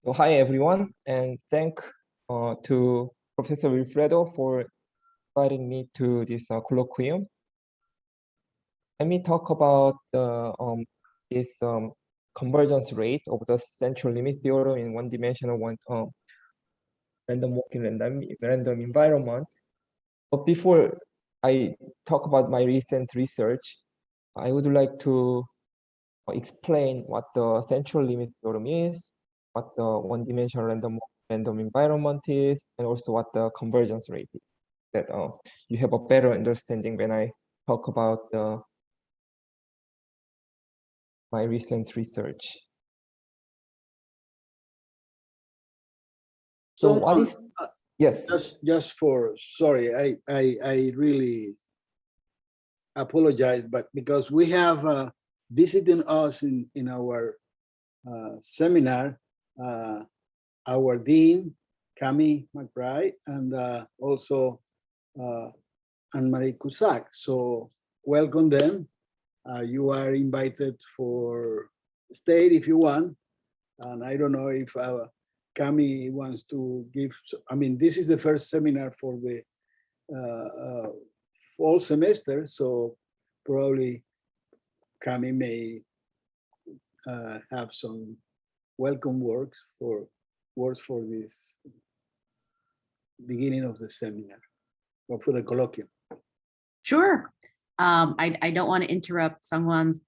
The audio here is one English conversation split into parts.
So hi everyone, and thank to Professor Wilfredo for inviting me to this colloquium. Let me talk about this convergence rate of the central limit theorem in one-dimensional random walking random environment. But before I talk about my recent research, I would like to explain what the central limit theorem is, what the one-dimensional random environment is, and also what the convergence rate is. That you have a better understanding when I talk about my recent research. So what is yes? Just for sorry, I really apologize, but because we have visiting us in our seminar, our dean Cami McBride and also Anne-Marie Cusack. So welcome them. You are invited for stay if you want. And I don't know if Cami wants to give, I mean, this is the first seminar for the fall semester, so probably Cami may have some welcome words for this beginning of the seminar or for the colloquium. Sure. I don't want to interrupt Sungon's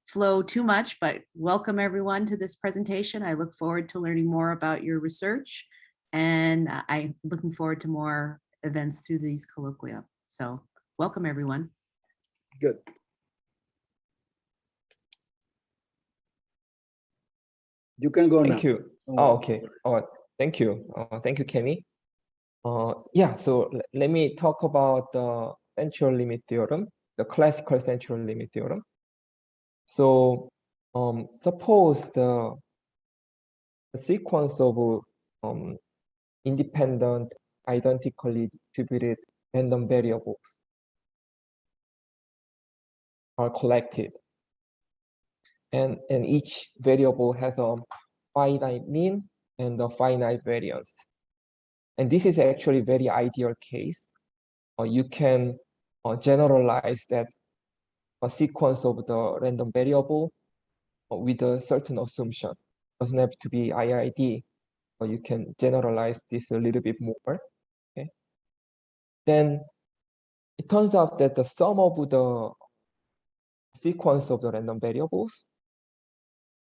flow too much, but welcome everyone to this presentation. I look forward to learning more about your research, and I'm looking forward to more events through these colloquia. So welcome everyone. Good. You can go now. Thank you. Oh, okay. Thank you. Thank you, Kenny. Yeah, so let me talk about the central limit theorem, the classical central limit theorem. So suppose the sequence of independent, identically distributed random variables are collected. And each variable has a finite mean and a finite variance. And this is actually a very ideal case. You can generalize that a sequence of the random variable with a certain assumption. It doesn't have to be IID, but you can generalize this a little bit more. Okay. Then it turns out that the sum of the sequence of the random variables,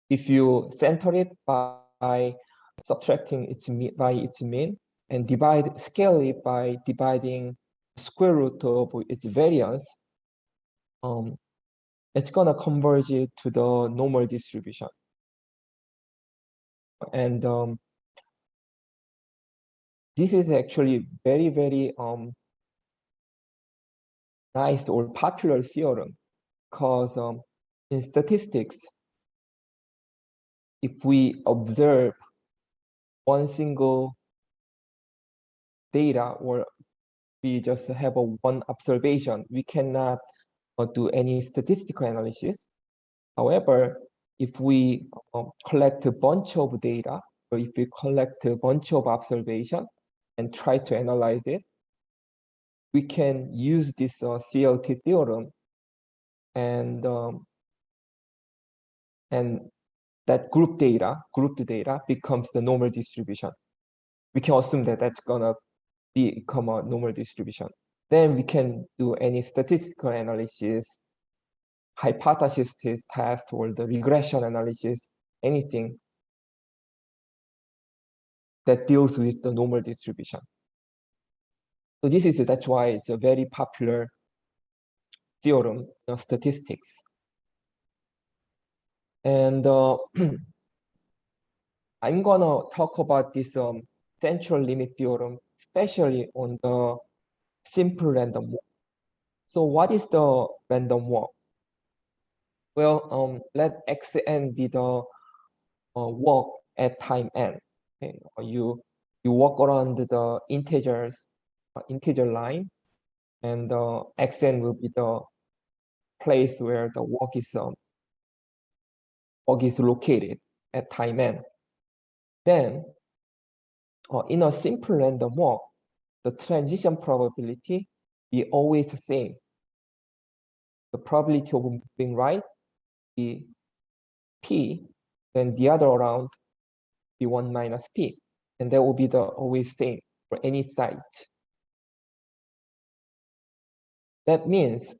if you center it by subtracting its mean and scale it by dividing square root of its variance, it's gonna converge it to the normal distribution. And this is actually very, very nice or popular theorem, because in statistics, if we observe one single data or we just have one observation, we cannot do any statistical analysis. However, if we collect a bunch of data, or if we collect a bunch of observations and try to analyze it, we can use this CLT theorem, and that grouped data becomes the normal distribution. We can assume that that's gonna become a normal distribution. Then we can do any statistical analysis, hypothesis test, or the regression analysis, anything that deals with the normal distribution. So that's why it's a very popular theorem in statistics. And I'm gonna talk about this central limit theorem, especially on the simple random walk. So what is the random walk? Well, let xn be the walk at time n. Okay? You walk around the integer line, and xn will be the place where the walk is located at time n. then in a simple random walk, the transition probability is always the same. The probability of moving right is P, then the other around be 1 minus P. And that will be the always same for any site. That means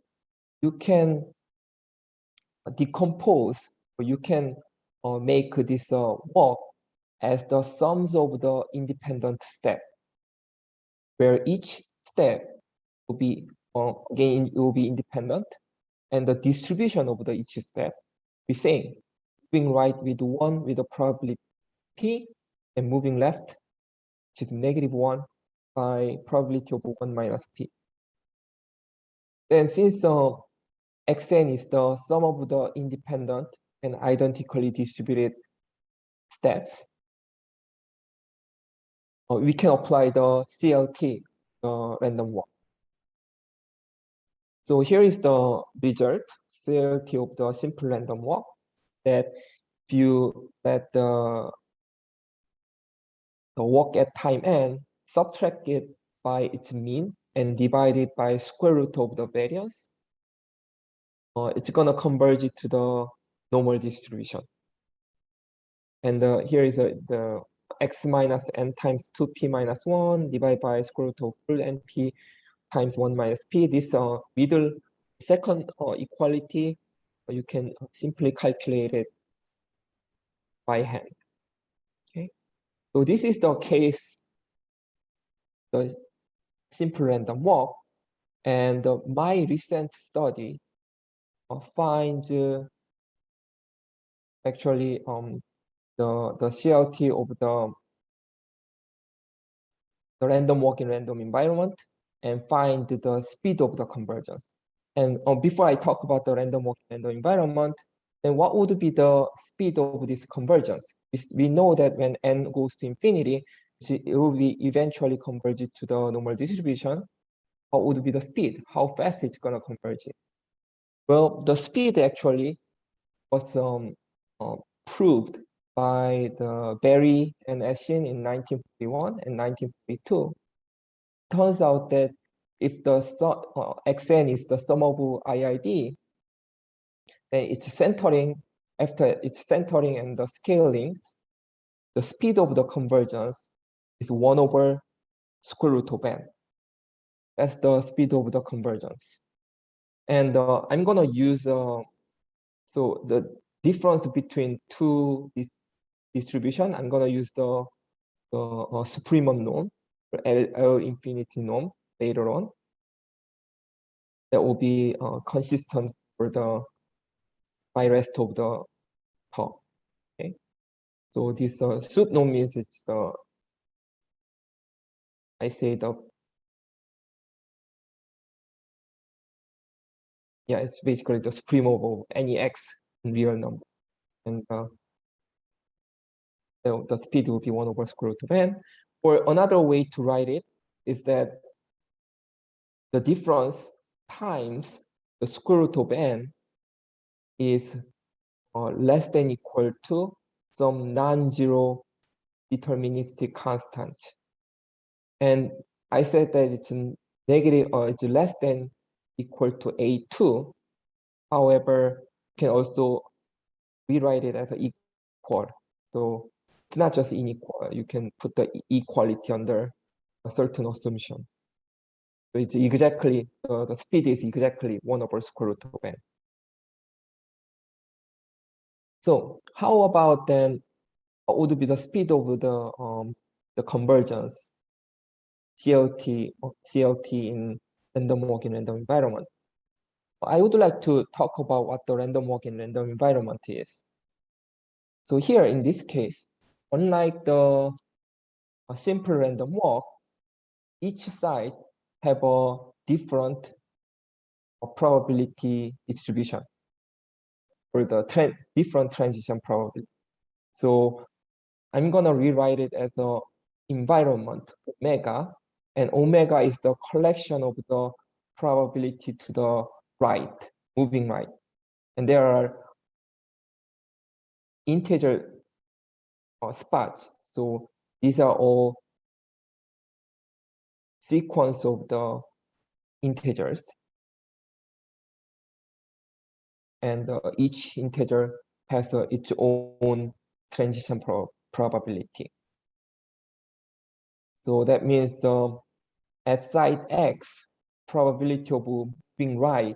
you can decompose, or you can make this walk as the sums of the independent step, where each step will be, again, it will be independent, and the distribution of the each step be same. Moving right with 1 with the probability P, and moving left, which is -1 by probability of 1 minus P. Then since Xn is the sum of the independent and identically distributed steps, we can apply the CLT, random walk. So here is the result, CLT of the simple random walk, that if you let the walk at time n, subtract it by its mean, and divide it by square root of the variance, it's gonna converge it to the normal distribution. And here is the x minus n times 2p minus 1 divided by square root of full np times 1 minus p. This middle second equality, you can simply calculate it by hand. Okay, so this is the case, the simple random walk, and my recent study finds actually the CLT of the random walk in random environment, and find the speed of the convergence. And before I talk about the random walk in random environment, then what would be the speed of this convergence? We know that when n goes to infinity, it will be eventually converged to the normal distribution. What would be the speed? How fast it's gonna converge it? Well, the speed actually was proved by the Berry and Eshin in 1941 and 1942. Turns out that if the Xn is the sum of IID, then its centering, after its centering and the scaling, the speed of the convergence is 1 over square root of n. That's the speed of the convergence. And I'm gonna use, so the difference between two distribution, I'm gonna use the supremum norm, or L infinity norm later on. That will be consistent for the by rest of the term. Okay, so this sup norm means it's the, I say the, yeah, it's basically the supremum of any x in real number, and the speed will be 1 over square root of n. Or another way to write it is that the difference times the square root of n is less than equal to some non-zero deterministic constant. And I said that it's negative, or it's less than equal to A2. However, you can also rewrite it as an equal. So it's not just unequal. You can put the equality under a certain assumption. So it's exactly, the speed is exactly 1 over square root of n. So how about then, what would be the speed of the convergence, CLT in random walk in random environment? I would like to talk about what the random walk in random environment is. So here in this case, unlike the simple random walk, each site have a different probability distribution for the different transition probability. So I'm gonna rewrite it as a environment omega, and omega is the collection of the probability to the right, moving right. And there are integer spots. So these are all sequence of the integers. And each integer has its own transition probability. So that means at side x, probability of being right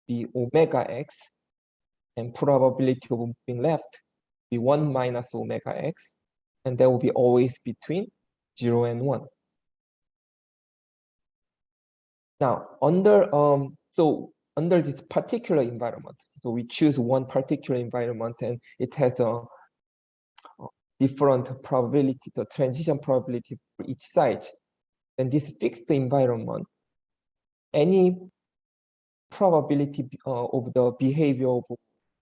be omega x, and probability of being left be 1 minus omega x, and that will be always between 0 and 1. Now, under this particular environment, so we choose one particular environment, and it has a different probability, the transition probability for each side. And this fixed environment, any probability of the behavior of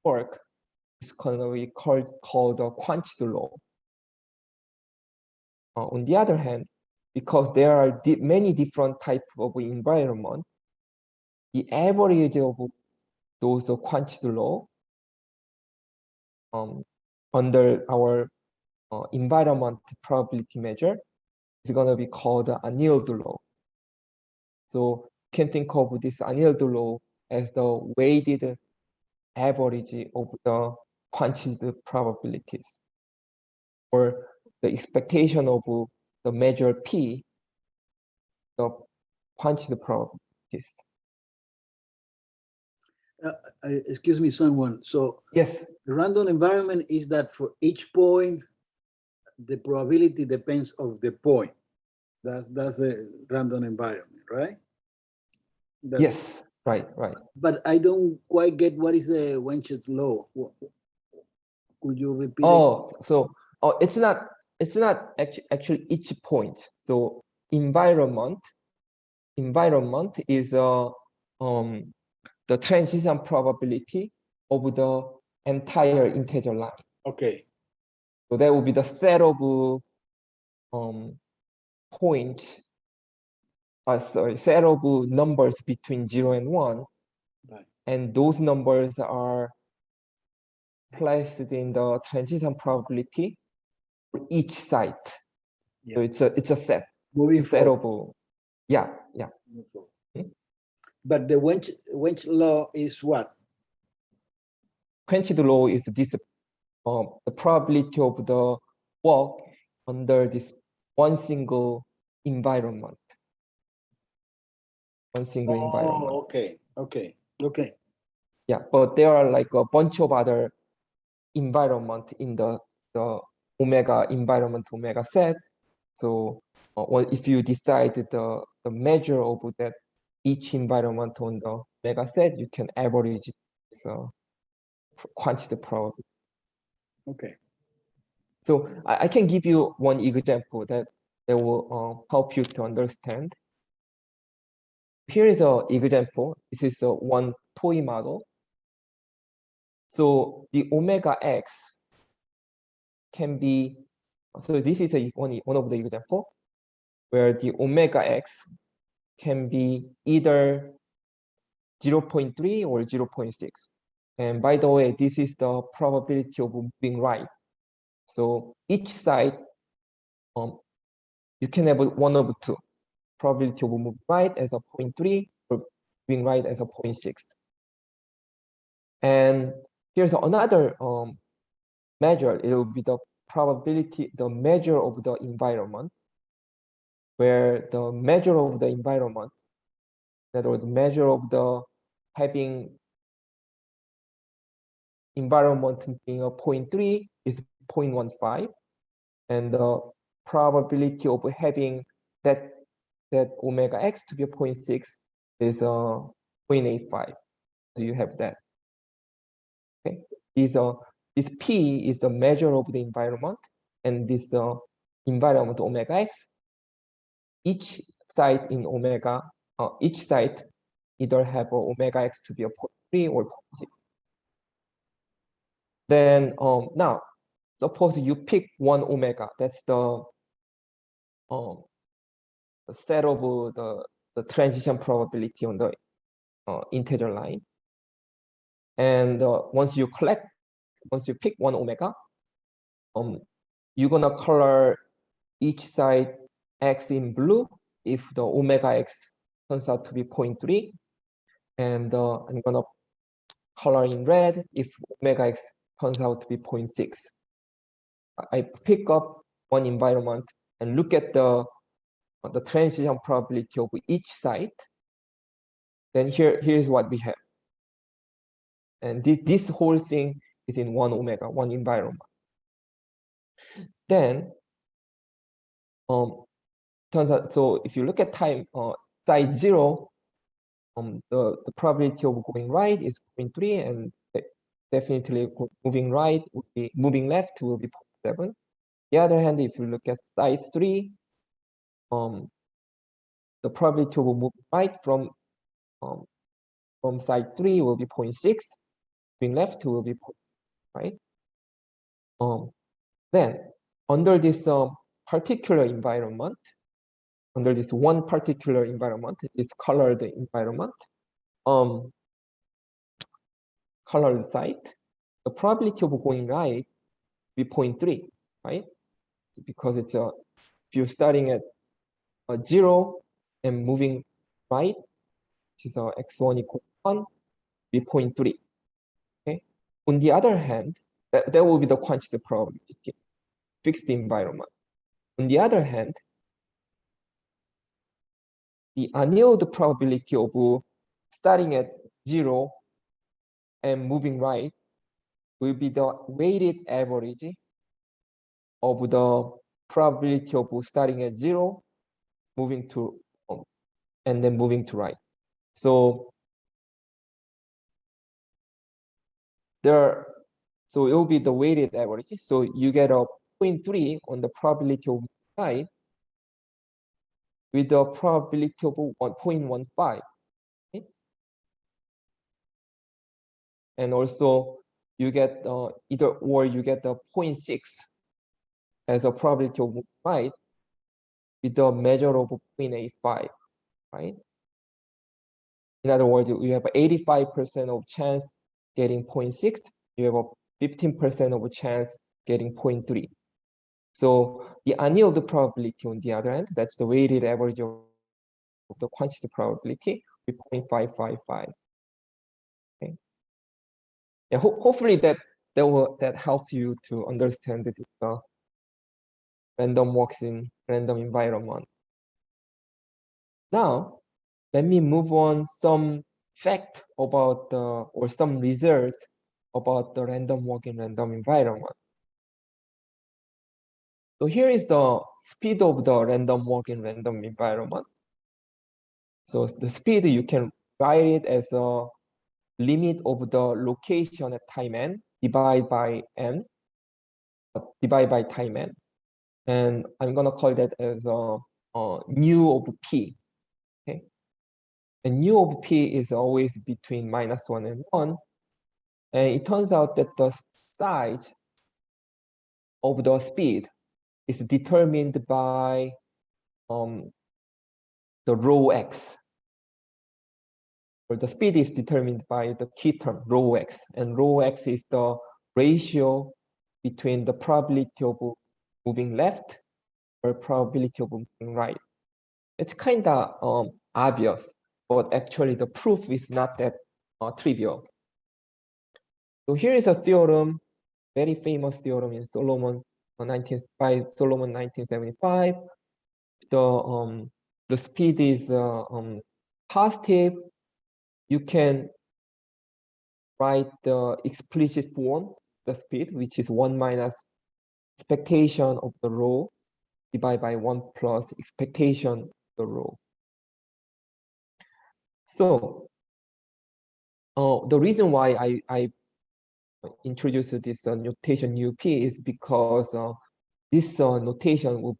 work is going to be called a quantity law. On the other hand, because there are many different types of environment, the average of those quantity law under our environment probability measure is going to be called the annealed law. So you can think of this annealed law as the weighted average of the quantity probabilities, or the expectation of the measure P, the quantity probabilities. Excuse me, someone. So yes, the random environment is that for each point, the probability depends of the point. That's the random environment, right? Yes, right. But I don't quite get what is the Wench's law. Could you repeat it? So it's not actually each point. So environment is the transition probability of the entire integer line. Okay. So that will be the set of set of numbers between 0 and 1. Right. And those numbers are placed in the transition probability for each site. Yeah. So it's a set. Moving set forward. Yeah. But the Wench law is what? Quantity law is this the probability of the work under this one single environment. One single environment. Okay. Yeah, but there are like a bunch of other environment in the omega environment omega set. So if you decide the measure of that each environment on the omega set, you can average quantity probability. Okay. So I can give you one example that will help you to understand. Here is an example. This is one toy model. So the omega x can be, so this is one of the example where the omega x can be either 0.3 or 0.6. And by the way, this is the probability of being right. So each side, you can have one of two. Probability of moving right as a 0.3 or being right as a 0.6. And here's another measure. It will be the probability, the measure of the environment, where the measure of the environment, in other words, measure of the having environment being a 0.3 is 0.15, and the probability of having that omega x to be a 0.6 is 0.85. So you have that. Okay, so this P is the measure of the environment, and this environment omega x. Each site in omega, each site either have omega x to be a 0.3 or 0.6. Then now, suppose you pick one omega. That's the set of the transition probability on the integer line. And once you pick one omega, you're gonna color each side x in blue if the omega x turns out to be 0.3, and I'm gonna color in red if omega x turns out to be 0.6. I pick up one environment and look at the transition probability of each site. Then here's what we have. And this whole thing is in 1 omega, one environment. Then turns out, so if you look at time site 0, the probability of going right is 0.3, and definitely moving right would be, moving left will be 0.7. The other hand, if you look at site 3, the probability of moving right from site 3 will be 0.6, moving left will be 0.5, right? Then under this particular environment, under this one particular environment, this colored environment, colored site, the probability of going right will be 0.3, right? Because it's if you're starting at 0 and moving right, which is x1 equals 1, be 0.3. Okay. On the other hand, that will be the quantity probability, fixed environment. On the other hand, the annealed probability of starting at 0 and moving right will be the weighted average of the probability of starting at 0, moving to and then moving to right. So so it will be the weighted average. So you get a 0.3 on the probability of right with the probability of 1.15. Right? And also you get either or, you get the 0.6 as a probability of right with the measure of 0.85, right? In other words, you have 85% of chance getting 0.6, you have a 15% of a chance getting 0.3. So the annealed probability on the other end, that's the weighted average of the quantity probability, with 0.555. Okay. Yeah, hopefully that helps you to understand this random walks in random environment. Now, let me move on some fact about or some result about the random walk in random environment. So here is the speed of the random walk in random environment. So the speed, you can write it as a limit of the location at time n divided by n, divided by time n. And I'm gonna call that as nu of p. Okay. And nu of p is always between -1 and 1. And it turns out that the size of the speed is determined by the rho x. Or the speed is determined by the key term rho x, and rho x is the ratio between the probability of moving left or probability of moving right. It's kind of obvious, but actually the proof is not that trivial. So here is a theorem, very famous theorem in Solomon, 1975. The speed is positive. You can write the explicit form, the speed, which is 1 minus expectation of the rho divided by 1 plus expectation of the rho. So the reason why I introduced this notation UP is because this notation will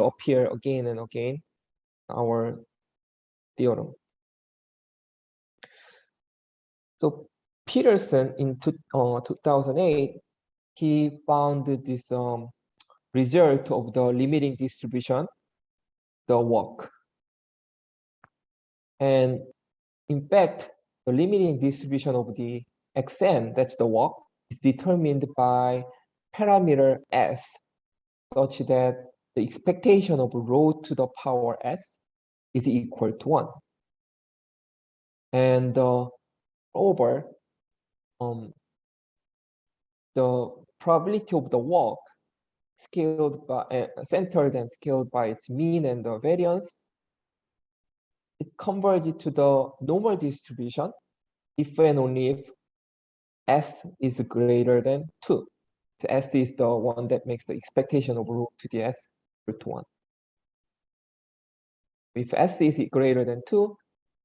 appear again and again in our theorem. So Peterson in 2008, he found this result of the limiting distribution, the walk. And in fact, the limiting distribution of the xn, that's the walk, is determined by parameter s such that the expectation of rho to the power s is equal to 1. And over the probability of the walk scaled by centered and scaled by its mean and the variance, it converges to the normal distribution if and only if s is greater than 2. So s is the one that makes the expectation of rho to the s equal to 1. If s is greater than 2,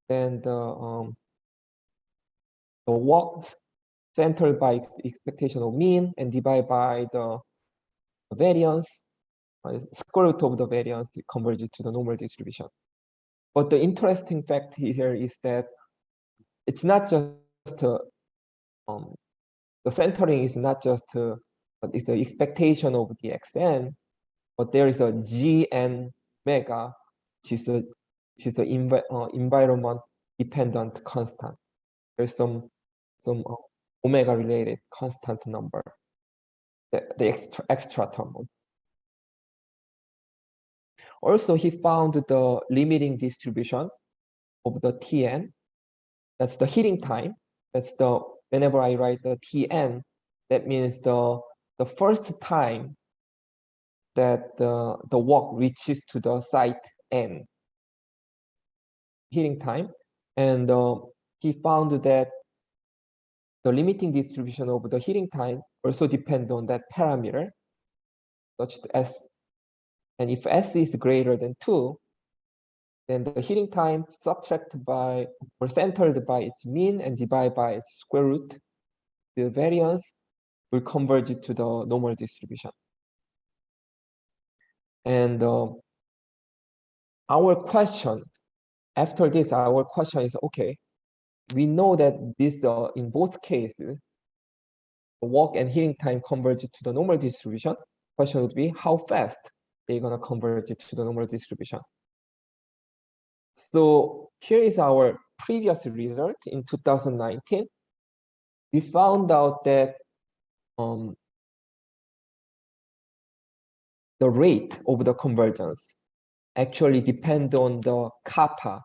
then the walk centered by expectation of mean and divided by the variance, square root of the variance, it converges to the normal distribution. But the interesting fact here is that it's not just the centering is not just it's the expectation of the xn, but there is a gn mega, which is a environment dependent constant. There's some omega related constant number, the extra term. Also, he found the limiting distribution of the Tn. That's the heating time. That's the, whenever I write the Tn, that means the first time that the walk reaches to the site n, heating time. And he found that the limiting distribution of the heating time also depends on that parameter, such that s. And if s is greater than 2, then the heating time subtracted by or centered by its mean and divided by its square root, the variance will converge to the normal distribution. And our question, after this, our question is, okay, we know that this in both cases, the walk and heating time converge to the normal distribution. Question would be how fast they're gonna converge to the normal distribution. So here is our previous result in 2019. We found out that the rate of the convergence actually depend on the kappa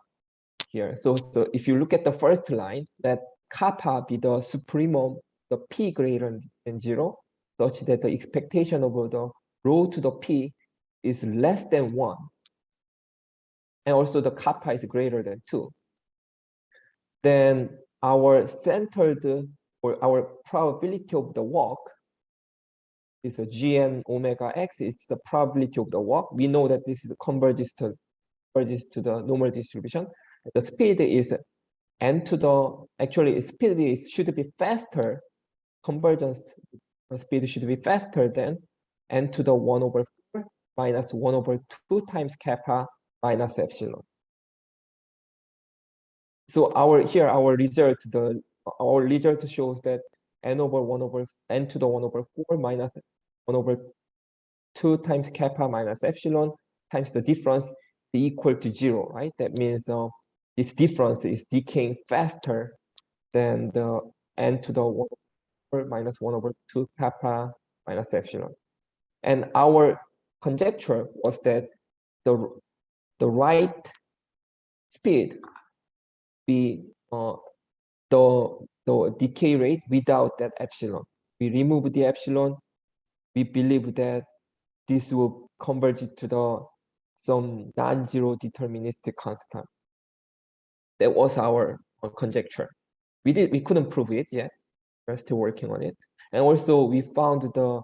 here. So if you look at the first line, that kappa be the supremum, the p greater than 0, such that the expectation of the rho to the p is less than 1. And also the kappa is greater than 2. Then our centered or our probability of the walk is a gn omega x. It's the probability of the walk. We know that this is converges to the normal distribution. The speed is n to the, actually speed is, should be faster. Convergence speed should be faster than n to the 1 over 4 minus 1 over 2 times kappa minus epsilon. So our result, our result shows that n to the 1 over 4 minus 1 over 2 times kappa minus epsilon times the difference is equal to 0, right? That means this difference is decaying faster than the n to the 1 over minus 1 over 2 kappa minus epsilon. And our conjecture was that the right speed be the decay rate without that epsilon. We remove the epsilon. We believe that this will converge to some non-zero deterministic constant. That was our conjecture. We couldn't prove it yet. We're still working on it. And also we found the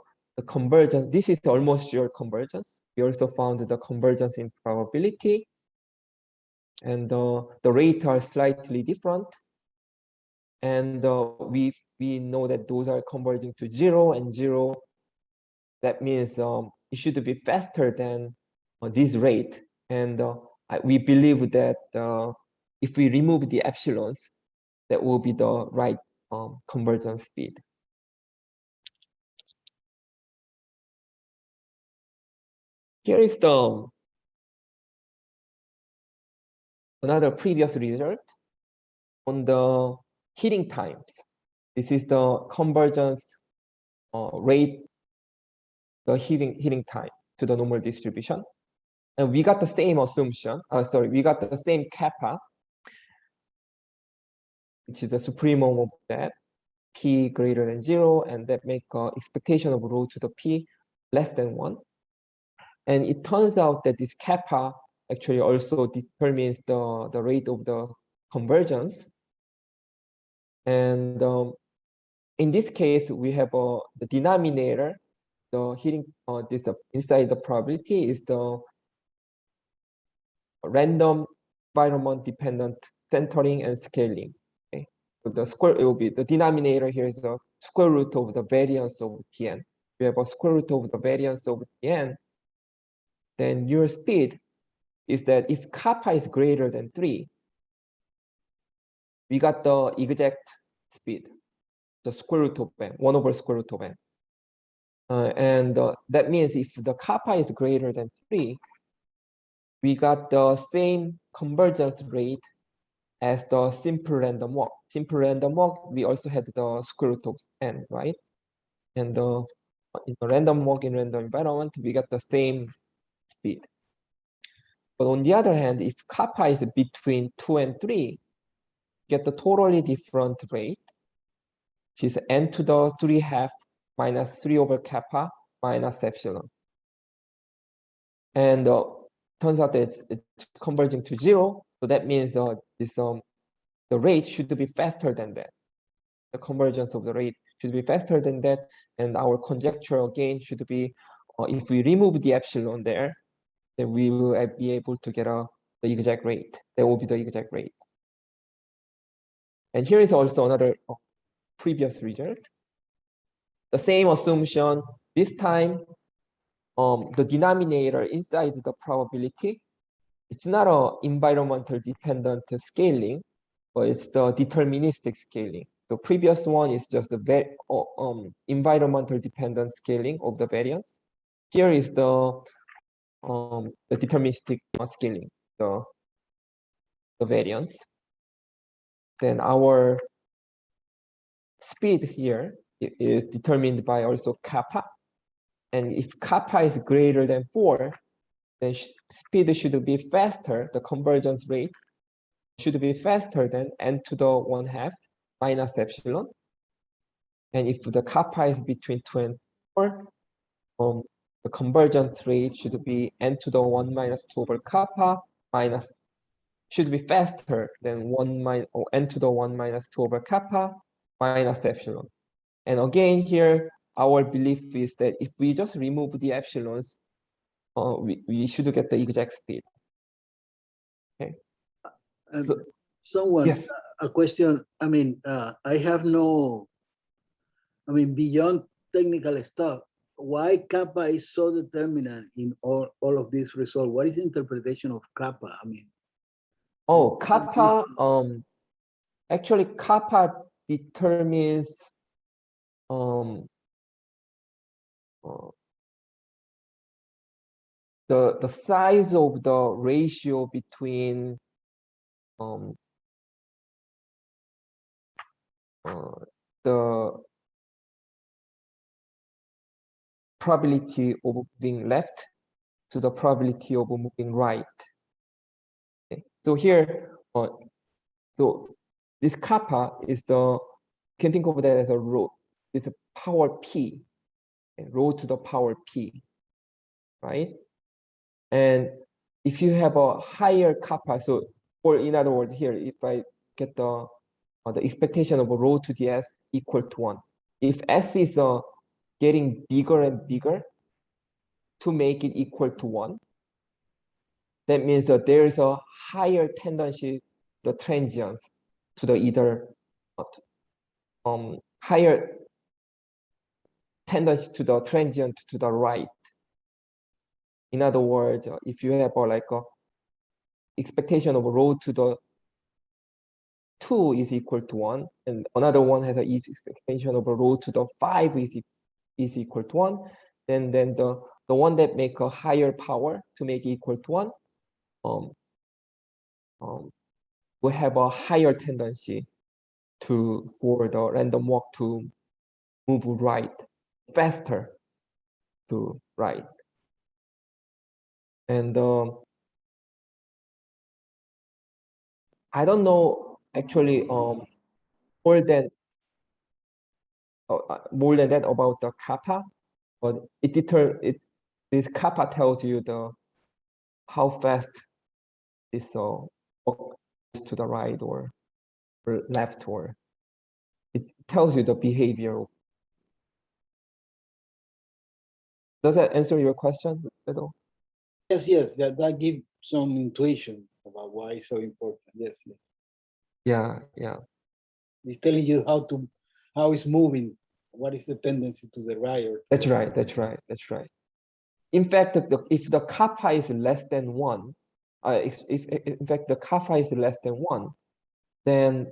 convergence. This is almost sure convergence. We also found the convergence in probability. And the rates are slightly different. And we know that those are converging to 0 and 0. That means it should be faster than this rate. And we believe that if we remove the epsilons, that will be the right convergence speed. Here is another previous result on the heating times. This is the convergence rate the healing time to the normal distribution. And we got the same assumption, we got the same kappa, which is the supremum of that, p greater than 0, and that make expectation of rho to the p less than 1. And it turns out that this kappa actually also determines the rate of the convergence. And in this case, we have the denominator, the heating, this inside the probability is the random environment dependent centering and scaling. Okay, so it will be the denominator here is the square root of the variance of Tn. We have a square root of the variance of Tn. Then your speed is that if kappa is greater than 3, we got the exact speed, the square root of n, 1 over square root of n. And that means if the kappa is greater than 3, we got the same convergence rate as the simple random walk. Simple random walk, we also had the square root of n, right? And in the random walk in random environment, we got the same speed. But on the other hand, if kappa is between 2 and 3, get the totally different rate, which is n to the 3/2 minus 3 over kappa minus epsilon. And turns out that it's converging to 0. So that means the rate should be faster than that. The convergence of the rate should be faster than that. And our conjecture again should be, if we remove the epsilon there, then we will be able to get the exact rate. That will be the exact rate. And here is also another previous result. The same assumption, this time, the denominator inside the probability, it's not an environmental dependent scaling, but it's the deterministic scaling. So previous one is just the environmental dependent scaling of the variance. Here is the deterministic scaling, the variance. Then our speed here is determined by also kappa. And if kappa is greater than 4, then speed should be faster, the convergence rate should be faster than n to the 1/2 minus epsilon. And if the kappa is between 2 and 4, the convergence rate should be n to the 1 minus 2 over kappa minus, should be faster than 1 minus, or n to the 1 minus 2 over kappa minus epsilon. And again here, our belief is that if we just remove the epsilons, we should get the exact speed. Okay. So, someone, yes. a question. I mean, I have no, I mean, beyond technical stuff, why kappa is so determinant in all of these results? What is the interpretation of kappa? I mean, oh, kappa, actually kappa determines the size of the ratio between the probability of moving left to the probability of moving right. Okay. So here, so this kappa is you can think of that as a rho. It's a power p, rho to the power p, right? And if you have a higher kappa, so, or in other words, here, if I get the expectation of a rho to the s equal to 1, if s is getting bigger and bigger to make it equal to 1, that means that there is a higher tendency, the transients, to the either higher tendency to the transient to the right. In other words, if you have like a expectation of a rho to the 2 is equal to 1, and another one has an expectation of a rho to the 5 is equal to 1, then the one that make a higher power to make it equal to 1 will have a higher tendency for the random walk to move right faster to right. And I don't know actually more than that about the kappa, but this kappa tells you how fast this goes to the right or left, or it tells you the behavior. Does that answer your question, Pedro? Yes, that gives some intuition about why it's so important. Yes. Yeah. It's telling you how it's moving, what is the tendency to the right or That's right. In fact, if the kappa is less than 1, if in fact the kappa is less than 1, then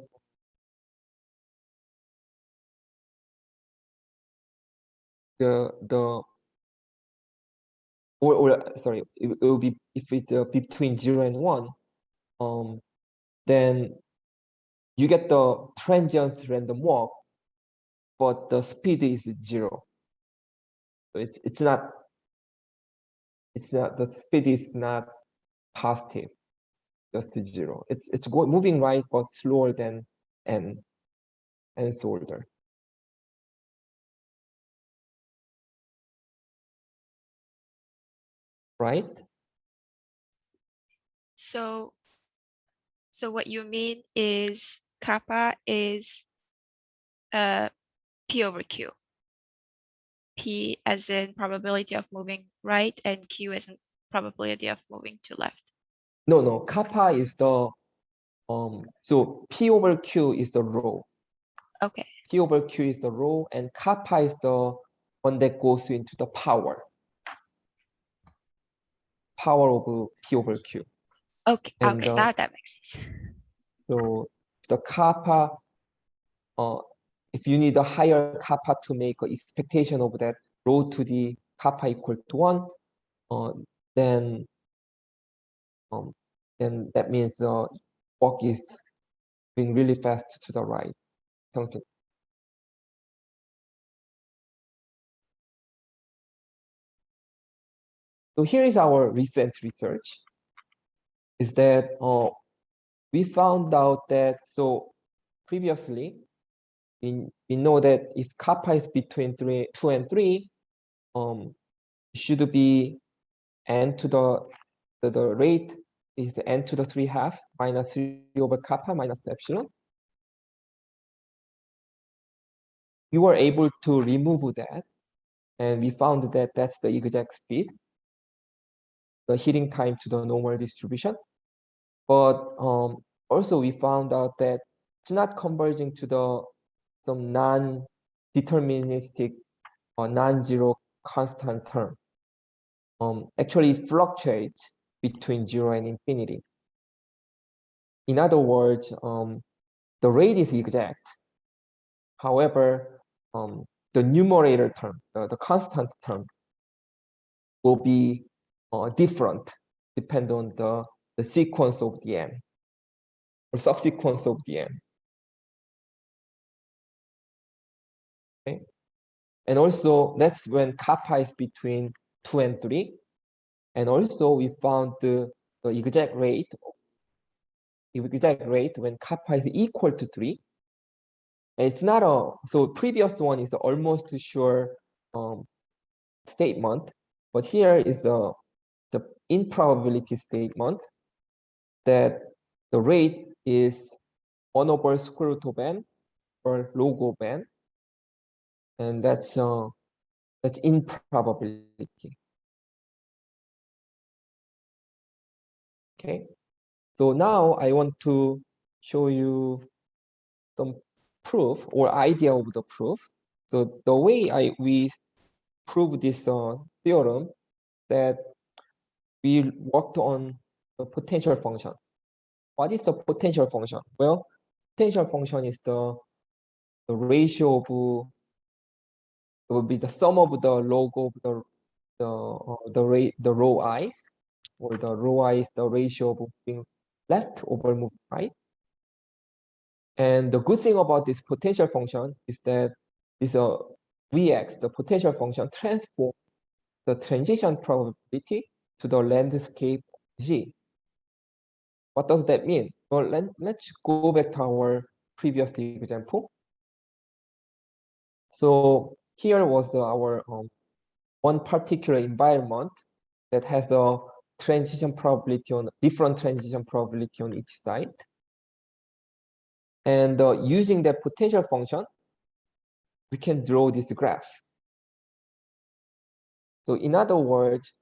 sorry, it will be, if it's between 0 and 1, then you get the transient random walk, but the speed is 0. So the speed is not positive, just 0. It's moving right, but slower than n order. Right? So what you mean is kappa is P over Q. P as in probability of moving right, and Q as in probability of moving to left. No, kappa is the so P over Q is the rho. Okay. P over Q is the rho, and kappa is the one that goes into the power of P over Q. Okay. And That makes sense. so the kappa, if you need a higher kappa to make an expectation of that rho to the kappa equal to 1, then that means the walk is going really fast to the right. Something. So here is our recent research. Is that we found out that, so previously we know that if kappa is between 2 and 3, it should be n to the rate is n to the 3/2 minus 3 over kappa minus epsilon. We were able to remove that, and we found that that's the exact speed, the heating time to the normal distribution. But also we found out that it's not converging to some non-deterministic or non-zero constant term. Actually, it fluctuates between 0 and infinity. In other words, the rate is exact. However, the numerator term, the constant term, will be different depending on the sequence of the n or subsequence of the n. Okay, and also that's when kappa is between 2 and 3, and also we found the exact rate when kappa is equal to 3. It's not so previous one is almost sure statement, but here is the improbability statement that the rate is 1 over square root of n or log of n, and that's improbability. Okay, so now I want to show you some proof or idea of the proof. So the way we prove this theorem, that we worked on the potential function. What is the potential function? Well, potential function is the ratio of, it will be the sum of the log of the row i's, or the row I is the ratio of moving left over moving right. And the good thing about this potential function is that this Vx, the potential function, transform the transition probability to the landscape G. What does that mean? Well, let's go back to our previous example. So here was our one particular environment that has a transition probability on different transition probability on each side. And using that potential function, we can draw this graph. So in other words,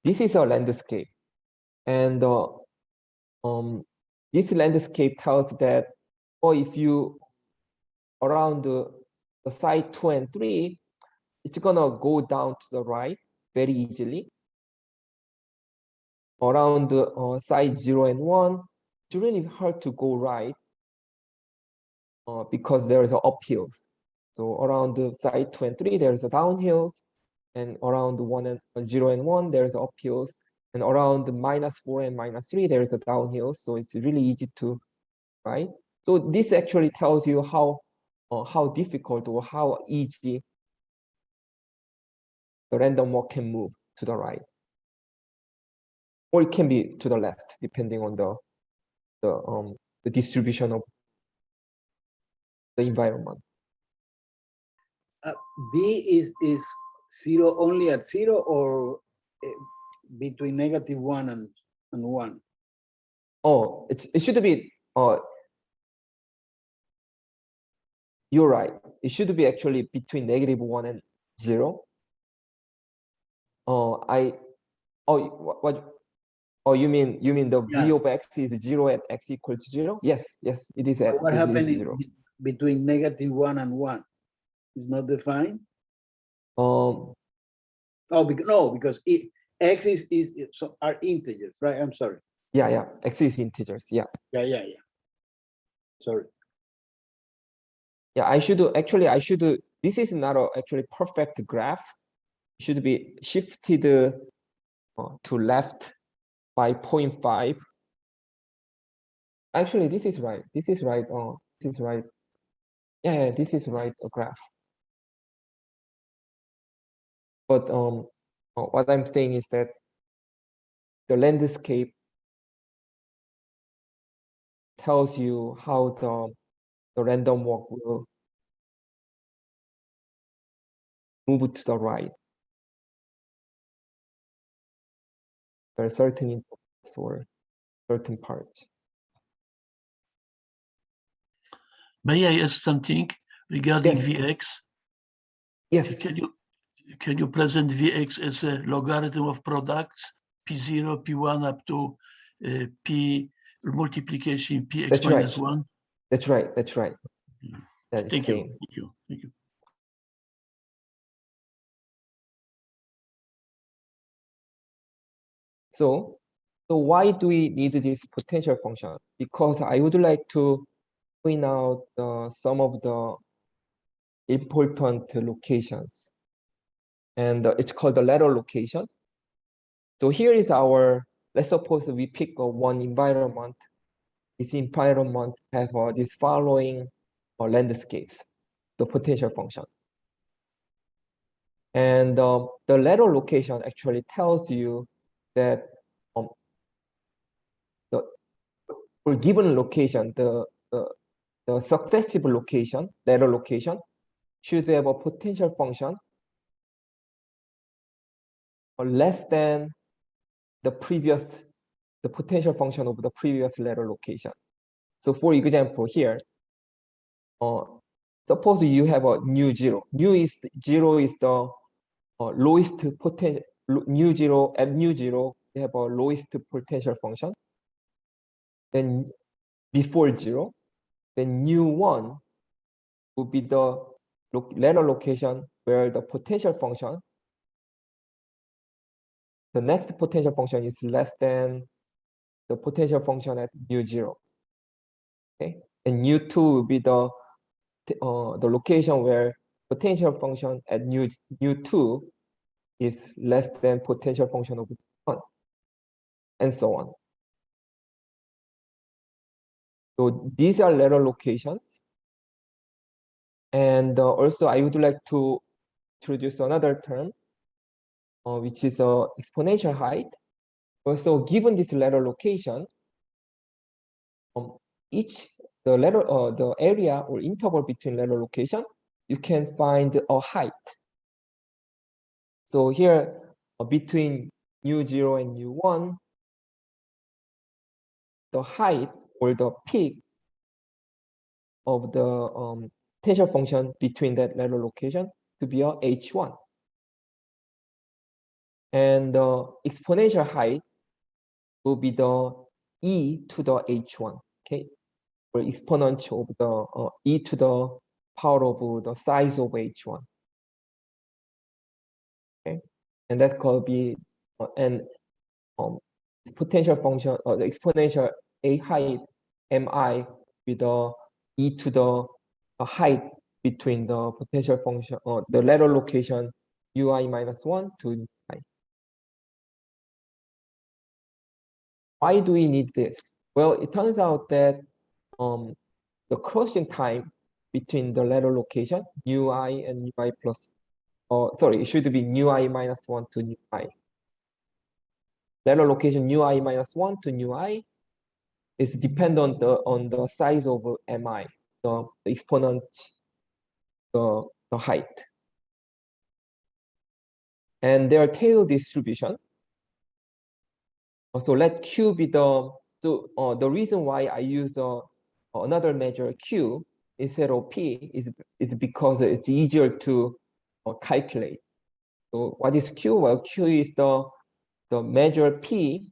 this is a landscape. And this landscape tells that, if you around the side 2 and 3, it's gonna go down to the right very easily. Around the side 0 and 1, it's really hard to go right because there is uphills. So around the side 2 and 3, there's a downhills, and around the 1 and 0 and 1, there's uphills, and around the -4 and -3, there's a downhill. So it's really easy to, right? So this actually tells you how difficult or how easy the random walk can move to the right, or it can be to the left, depending on the distribution of the environment. V is 0 only at 0, or between -1 and 1? Oh, it should be. You're right. It should be actually between -1 and 0. You mean the V of x is 0 at x equals 0? Yes, it is at What happened 0. between -1 and 1? Is not defined? Because x are integers, right? I'm sorry. Yeah, x is integers. Yeah. Sorry. Yeah, I should. This is not actually perfect graph. It should be shifted to left by 0.5. Actually, this is right. This is right. This is right. Yeah, this is right. A graph. But what I'm saying is that the landscape tells you how the random walk will move to the right. There are certain intervals or certain parts. May I ask something regarding Yes. Vx? Yes. Can you present Vx as a logarithm of products, P0, P1 up to P multiplication Px That's minus right. 1? That's right. Yeah. That's Thank same. you. So why do we need this potential function? Because I would like to point out some of the important locations. And it's called the lateral location. So here is let's suppose we pick one environment. This environment has these following landscapes, the potential function. And the lateral location actually tells you that for given location, the successive location, lateral location, should have a potential function less than the potential function of the previous lateral location. So for example, here, suppose you have a nu 0. Nu is 0 is the lowest potential. Nu 0 at nu 0, you have a lowest potential function. Then before 0, then nu 1 would be the lateral location where the potential function, the next potential function is less than the potential function at nu 0. Okay, and nu 2 will be the location where potential function at nu 2 is less than potential function of 1, and so on. So these are lateral locations. And also I would like to introduce another term. which is a exponential height. Also, given this letter location, the area or interval between letter location, you can find a height. So here, between u0 and u1, the height or the peak of the potential function between that letter location to be a h1. And the exponential height will be the e to the h1, okay? Or exponent of the e to the power of the size of h1. Okay, and that could be potential function or the exponential a height mi with the e to the height between the potential function or the letter location ui minus 1 to I. Why do we need this? Well, it turns out that the crossing time between the letter location ui and ui plus, sorry, it should be ui minus 1 to ui. Letter location ui minus 1 to ui is dependent on the size of mi, the exponent, the height. And their tail distribution. So let q be the, so the reason why I use another measure q instead of p is because it's easier to calculate. So what is q? Well, q is the measure p,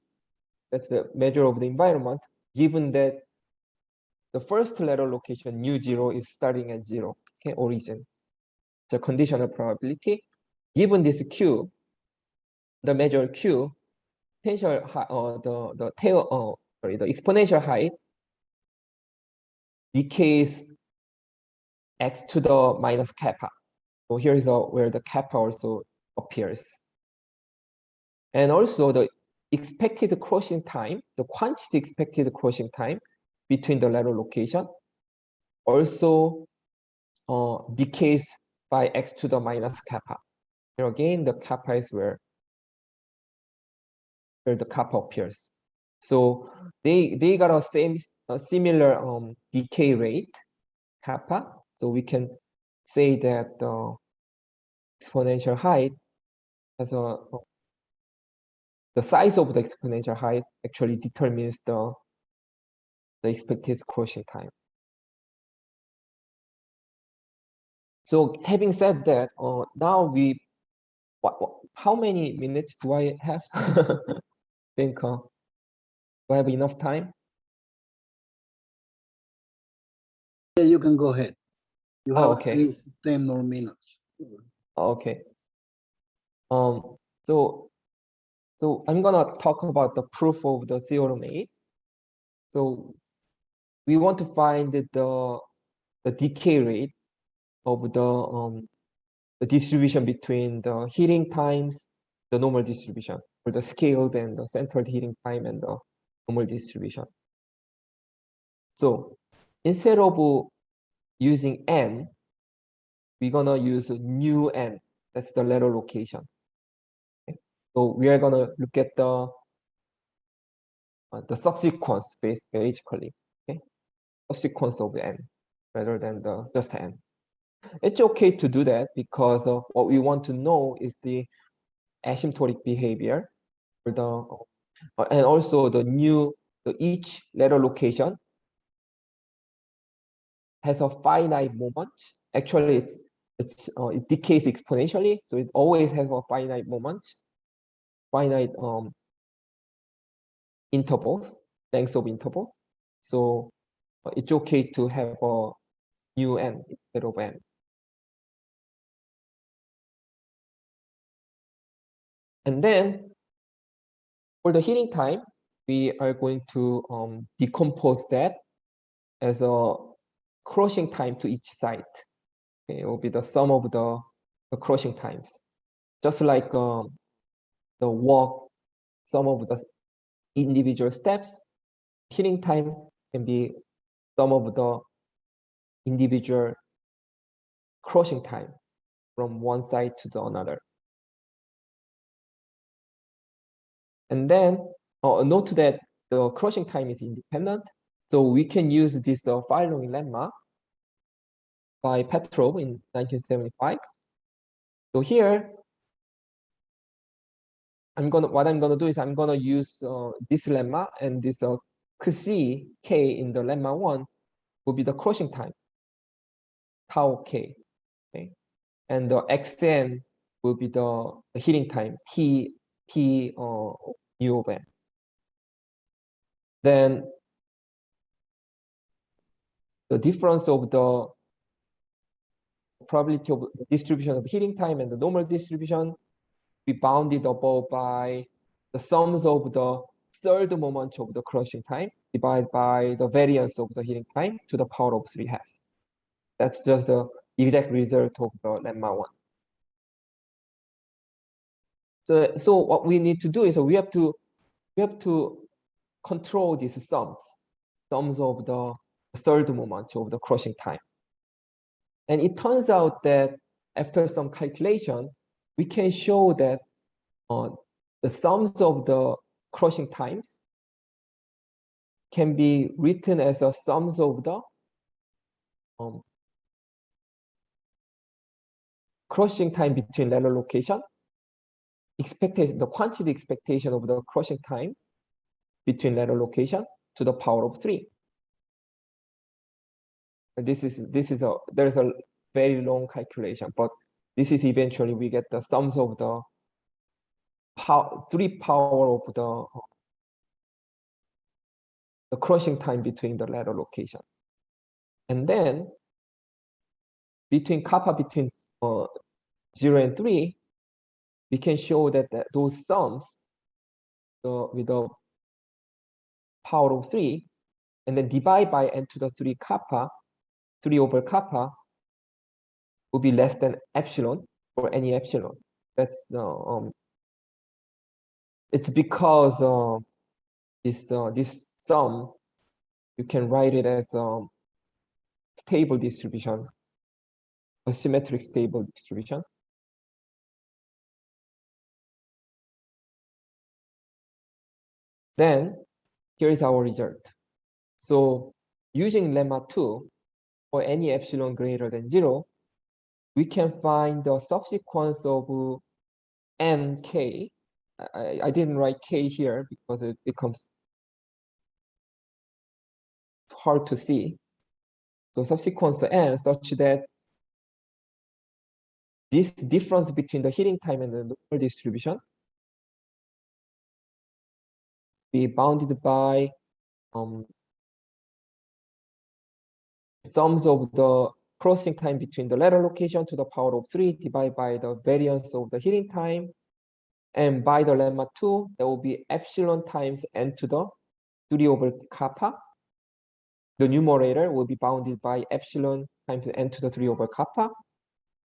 that's the measure of the environment, given that the first letter location u0 is starting at 0, okay, origin. It's a conditional probability. Given this q, the measure q, potential the tail, the exponential height decays x to the minus kappa. So here is where the kappa also appears. And also the expected crossing time, the quantity expected crossing time between the letter location also decays by x to the minus kappa. Here again, the kappa is where the kappa appears. So they got a similar decay rate, kappa. So we can say that the exponential height has the size of the exponential height actually determines the expected crossing time. So having said that, now how many minutes do I have? Think, do I have enough time? Yeah, you can go ahead. You have okay. at least 10 more minutes. Okay. So I'm gonna talk about the proof of the theorem 8. So we want to find the decay rate of the distribution between the heating times, the normal distribution, or the scaled and the centered heating time and the normal distribution. So instead of using n, we're gonna use nu n. That's the letter location. Okay. So we are gonna look at the subsequence basically, okay? Subsequence of n rather than the just n. It's okay to do that because what we want to know is the asymptotic behavior for the and also each letter location has a finite moment. Actually, it decays exponentially, so it always has a finite moment, finite intervals, length of intervals. So it's okay to have a nu n instead of n. And then for the heating time, we are going to decompose that as a crossing time to each site. Okay, it will be the sum of the crossing times. Just like the walk, sum of the individual steps, heating time can be sum of the individual crossing time from one side to the another. And then note that the crossing time is independent. So we can use this following lemma by Petrov in 1975. So here, what I'm gonna do is I'm gonna use this lemma, and this C K in the lemma 1 will be the crossing time, tau K. Okay, and the Xn will be the heating time, T U of M. Then the difference of the probability of the distribution of heating time and the normal distribution be bounded above by the sums of the third moment of the crossing time divided by the variance of the heating time to the power of 3/2. That's just the exact result of the lemma 1. So what we need to do is we have to control these sums of the third moment of the crossing time. And it turns out that after some calculation, we can show that the sums of the crossing times can be written as a sums of the crossing time between lateral location, the quantity expectation of the crossing time between lateral location to the power of 3. And there's a very long calculation, but this is eventually we get the sums of the 3 power of the crossing time between the lateral location. And then between kappa between 0 and 3, we can show that those sums with the power of 3, and then divide by n to the 3 kappa, 3 over kappa, will be less than epsilon for any epsilon. That's it's because this sum, you can write it as stable distribution, a symmetric stable distribution. Then here is our result. So using lemma 2 for any epsilon greater than 0, we can find the subsequence of nk. I didn't write k here because it becomes hard to see. So subsequence to n such that this difference between the heating time and the normal distribution be bounded by sums of the crossing time between the lateral location to the power of 3 divided by the variance of the heating time, and by the lemma 2, that will be epsilon times n to the 3 over kappa. The numerator will be bounded by epsilon times n to the 3 over kappa,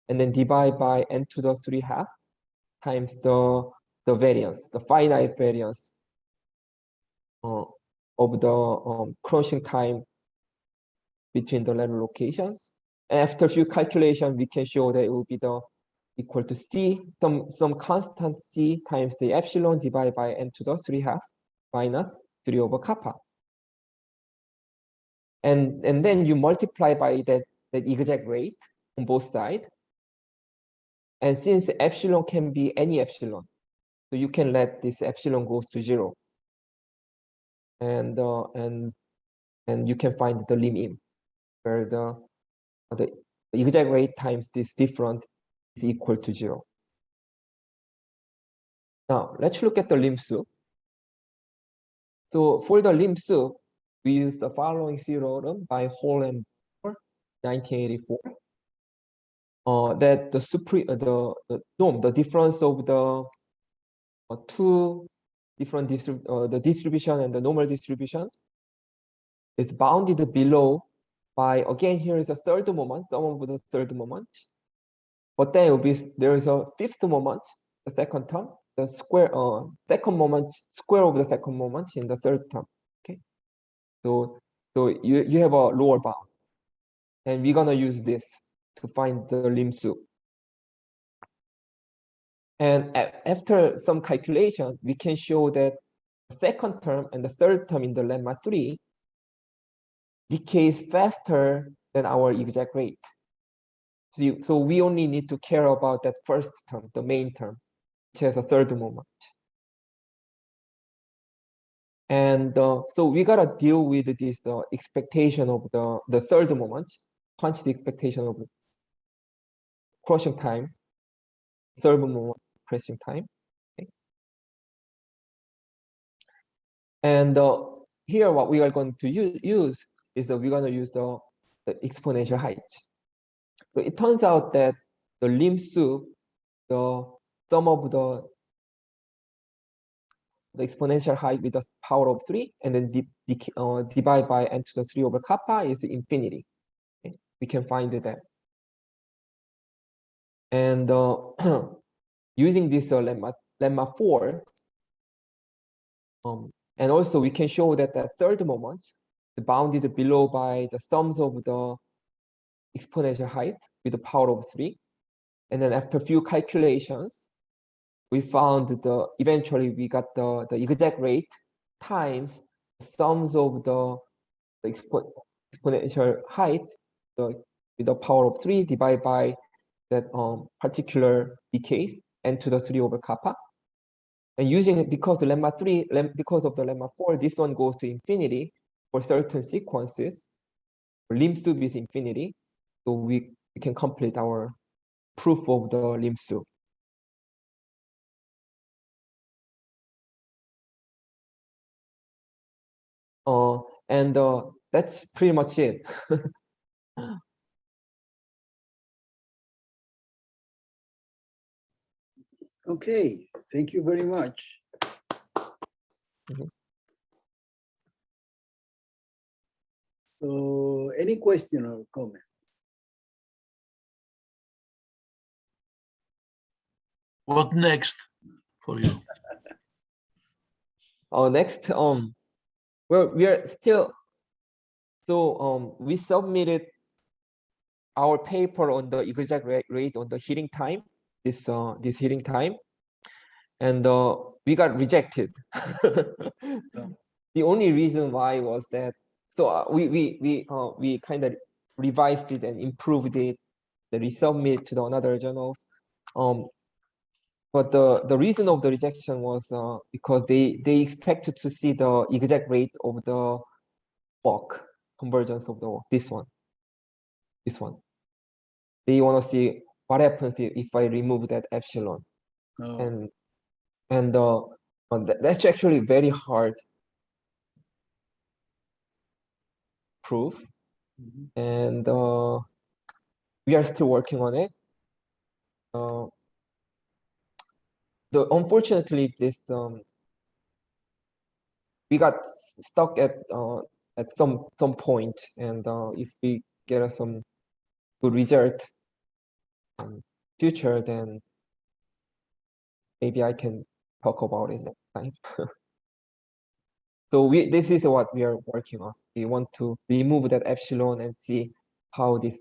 and then divide by n to the 3/2 times the variance, the finite variance of the crossing time between the lateral locations. And after a few calculations, we can show that it will be equal to c, some constant c times the epsilon divided by n to the 3/2 minus 3 over kappa. And then you multiply by that exact rate on both sides. And since epsilon can be any epsilon, so you can let this epsilon goes to 0. And you can find the lim, where the exact rate times this difference is equal to 0. Now let's look at the lim sup. So for the lim sup, we use the following theorem by Hall and Bohr, 1984. That the difference of the two different the distribution and the normal distribution is bounded below by, again, here is a third moment, someone with a third moment, but then there is a fifth moment, the second term, the second moment, square of the second moment in the third term. Okay, so you have a lower bound, and we're gonna use this to find the lim sup. And after some calculation, we can show that the second term and the third term in the lemma 3 decays faster than our exact rate. So we only need to care about that first term, the main term, which has a third moment. And so we gotta deal with this expectation of the third moment, punch the expectation of crossing time, third moment crossing time. Okay. And here what we are going to use is that we're going to use the exponential height. So it turns out that the lim sup, the sum of the exponential height with the power of 3 and then divide by n to the 3 over kappa is infinity. Okay. We can find that. And using this lemma 4, and also we can show that that third moment is bounded below by the sums of the exponential height with the power of 3. And then after a few calculations, we found eventually we got the exact rate times the sums of the exponential height with the power of 3 divided by that particular decays n to the 3 over kappa. And using it because of the lemma 4, this one goes to infinity for certain sequences. Lim sup is infinity, so we can complete our proof of the lim sup. And that's pretty much it. Okay, thank you very much. Mhm. So any question or comment? What next for you? Next, well, we are still, so we submitted our paper on the exact rate on the heating time, this heating time, and we got rejected. The only reason why was that, so we kind of revised it and improved it, then resubmit to the another journals. But the reason of the rejection was because they expected to see the exact rate of the work convergence of the work, this one. They want to see what happens if I remove that epsilon. Oh, And that's actually very hard proof, mhm. and we are still working on it. Unfortunately, this we got stuck at some point, and if we get some good result future, then maybe I can talk about it next time. So this is what we are working on. We want to remove that epsilon and see how this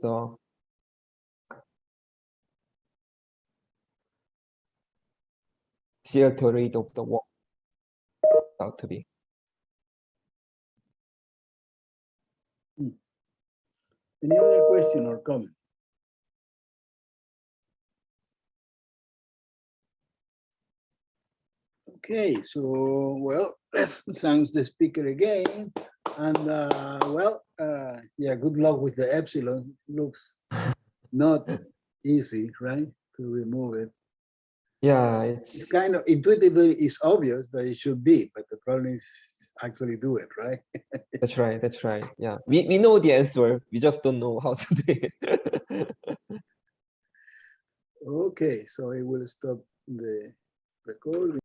shear rate of the work out to be. Any other question or comment? Okay, so well, let's thank the speaker again, and well, yeah, good luck with the epsilon. Looks not easy, right, to remove it. Yeah, It's kind of intuitively, it's obvious that it should be, but the problem is actually do it, right? that's right. That's right. Yeah, we know the answer. We just don't know how to do it. Okay, so I will stop the recording.